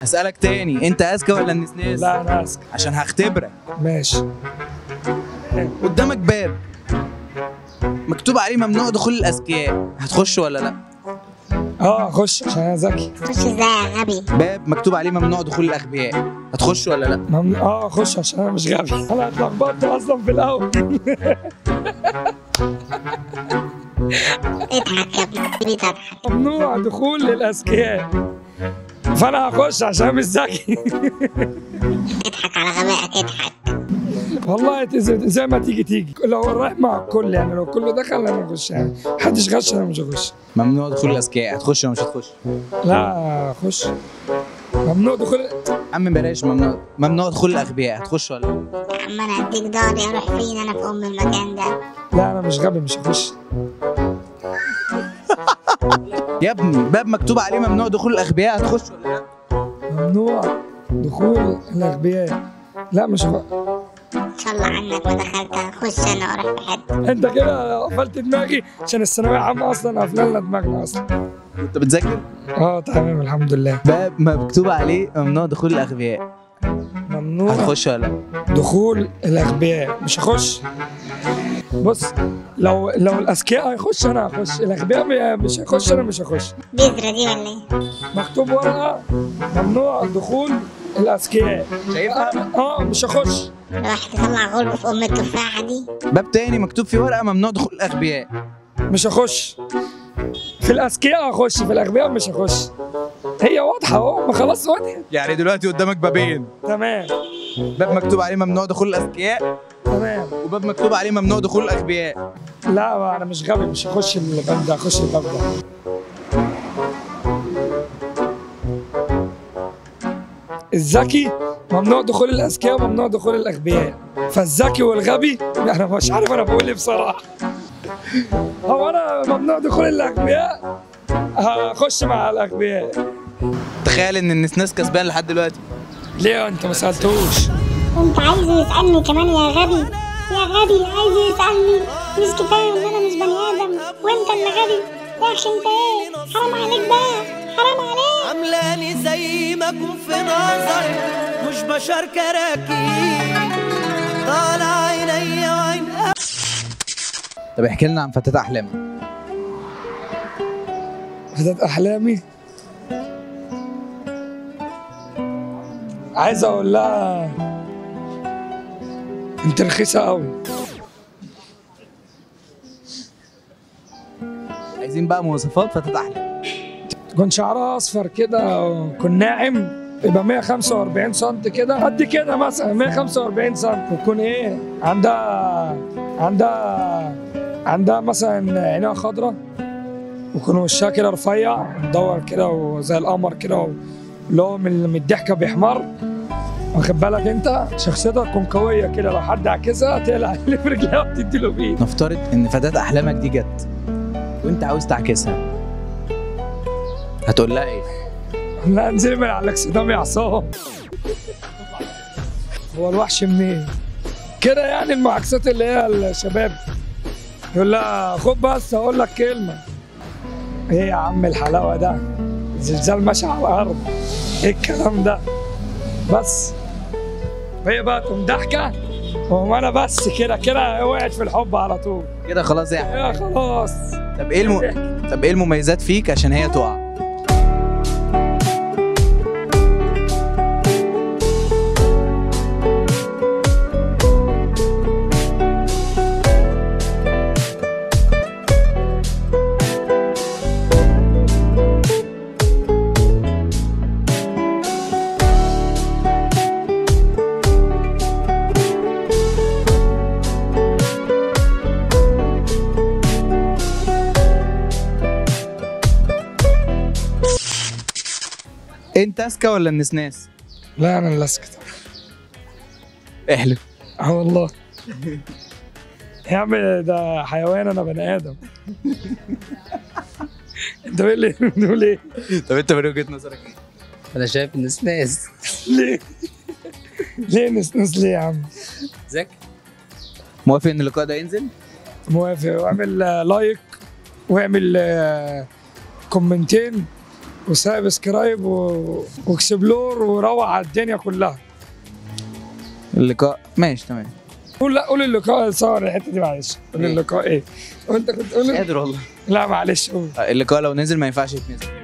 هسألك تاني، انت اذكى ولا النسناس؟ لا انا اذكى. عشان هختبرك. ماشي. قدامك باب مكتوب عليه ممنوع دخول الاذكياء، هتخش ولا لا؟ خش عشان انا ذكي. خش ازاي يا غبي؟ باب مكتوب عليه ممنوع دخول الاغبياء، هتخش ولا لا؟ خش عشان انا مش غبي. انا اتلخبطت اصلا في الاول. اضحك يا ابني تضحك. ممنوع دخول للاذكياء، فانا هخش عشان مش ذكي. اضحك على غبائك اضحك. والله زي ما تيجي لو رايح مع الكل، يعني لو كله دخل انا اخش، يعني محدش غش انا مش هخش. ممنوع دخول الاذكياء، هتخش ولا مش هتخش؟ لا اخش. ممنوع دخول. عم بلاش ممنوع دخول الاغبياء، هتخش ولا لا؟ يا عم انا اديك ضهري اروح فين؟ انا في المكان ده. لا انا مش غبي مش هخش. يا ابني باب مكتوب عليه ممنوع دخول الاغبياء، هتخش ولا لا؟ ممنوع دخول الاغبياء، لا مش هخش. ان شاء الله عنك ما دخلت هخش انا واروح في حته. انت كده قفلت دماغي عشان الثانويه العامه اصلا قفلنا دماغنا اصلا. انت بتذاكر؟ تمام الحمد لله. باب مكتوب عليه ممنوع دخول الاغبياء، ممنوع هتخش ولا لا؟ دخول الاغبياء مش هخش. بص لو الاذكياء هيخش انا هخش، الاغبياء مش هيخش انا مش هخش. بذرة دي ولا ايه؟ مكتوب ورقه ممنوع دخول الاذكياء، شايفها؟ مش هخش. راح تطلع غلب في ام التفاحه دي. باب تاني مكتوب فيه ورقه ممنوع دخول الاغبياء، مش هخش. في الاذكياء هخش، في الاغبياء مش هخش. هي واضحه اهو، ما خلاص واضحه. يعني دلوقتي قدامك بابين. تمام. باب مكتوب عليه ممنوع دخول الاذكياء، تمام. وباب مكتوب عليه ممنوع دخول الاغبياء. لا انا مش غبي مش هخش الباب ده، هخش الباب ده. الذكي ممنوع دخول الاذكياء وممنوع دخول الاغبياء، فالذكي والغبي انا مش عارف انا بقول ايه بصراحه. هو انا ممنوع دخول الاغبياء، هخش مع الاغبياء. تخيل ان النسناس كسبان لحد دلوقتي. ليه انت ما سالتوش؟ انت عايزه يسالني كمان يا غبي؟ يا غبي عايزه يسالني؟ مش كفايه ان انا مش بني ادم وانت اللي غبي؟ يا اخي انت ايه؟ حرام عليك بقى، حرام عليك. عاملاني زي ما اكون في نظري مش بشر كراكيب، طالع عينيا وعين. طب احكي لنا عن فتاة احلامك. فتاة احلامي عايز اقول لها انت رخيصه قوي. عايزين بقى مواصفات فتاة احلامك. كان شعرها اصفر كده وكن ناعم، يبقى 145 سم كده، قد كده مثلا 145 سم، وتكون ايه عندها مثلا عينيها خضراء، ويكون وشها كده رفيع مدور كده وزي القمر كده، اللي هو من الضحكه بيحمر، واخد بالك انت؟ شخصيتها تكون قويه كده، لو حد عكسها تقلع اللي في رجلها وتدي له بيه. نفترض ان فتاة احلامك دي جت وانت عاوز تعكسها، هتقول لها ايه؟ لا انزلي من على الاكسدام يا عصام. هو الوحش منين؟ كده يعني المعاكسات اللي هي الشباب، يقول لها خد بس اقول لك كلمه. ايه يا عم الحلاوه ده؟ زلزال ماشي على الارض، ايه الكلام ده؟ بس هي بقى تقوم ضحكه، وانا بس كده وقعت في الحب على طول. كده خلاص يا خلاص. طب ايه المميزات فيك عشان هي تقع؟ انت اذكى ولا النسناس؟ لا انا اللي اسكت. احلف. والله. يا عم ده حيوان انا بني ادم. انت بتقول ايه؟ طب انت من وجهة نظرك ايه؟ انا شايف النسناس. ليه؟ ليه نسناس ليه يا عم؟ ذكي. موافق ان اللقاء ده ينزل؟ موافق، واعمل لايك واعمل كومنتين وسابسكرايب واكسبلور وروع على الدنيا كلها. اللقاء ماشي تمام. قول اللقاء، صور الحته دي معلش. قول اللقاء ايه؟ وانت كنت قول مش قادر والله. لا معلش قول. اللقاء لو نزل ما ينفعش يتنزل.